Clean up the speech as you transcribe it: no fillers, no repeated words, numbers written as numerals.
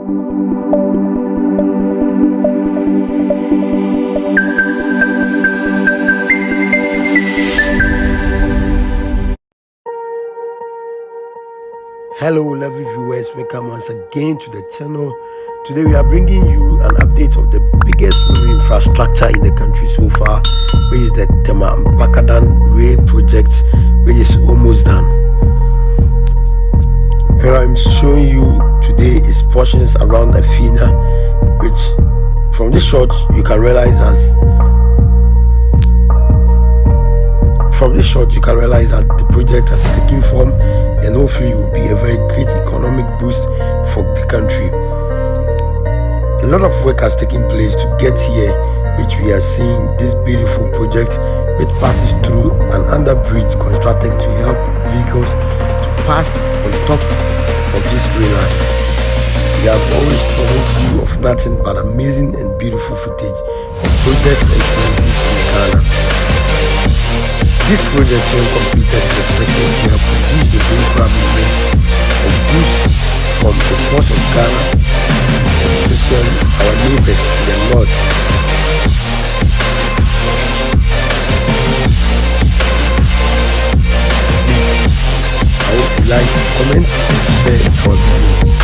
Hello lovely viewers, welcome once again to the channel. Today we are bringing you an update of the biggest rail infrastructure in the country so far, which is the Tema Mpakadan rail project, which is almost done. What I'm showing you today is portions around the Fina, which from this shot you can realize that the project has taken form and hopefully will be a very great economic boost for the country. A lot of work has taken place to get here, which we are seeing this beautiful project which passes through an underbridge constructed to help vehicles to pass on top of this rail line. We have always promised you of nothing but amazing and beautiful footage of projects and places in Ghana. This project, when completed, is expected to help reduce the vehicular movement of goods from the ports of Ghana, especially our neighbors to the north. Please, I hope you like, comment, and share our video.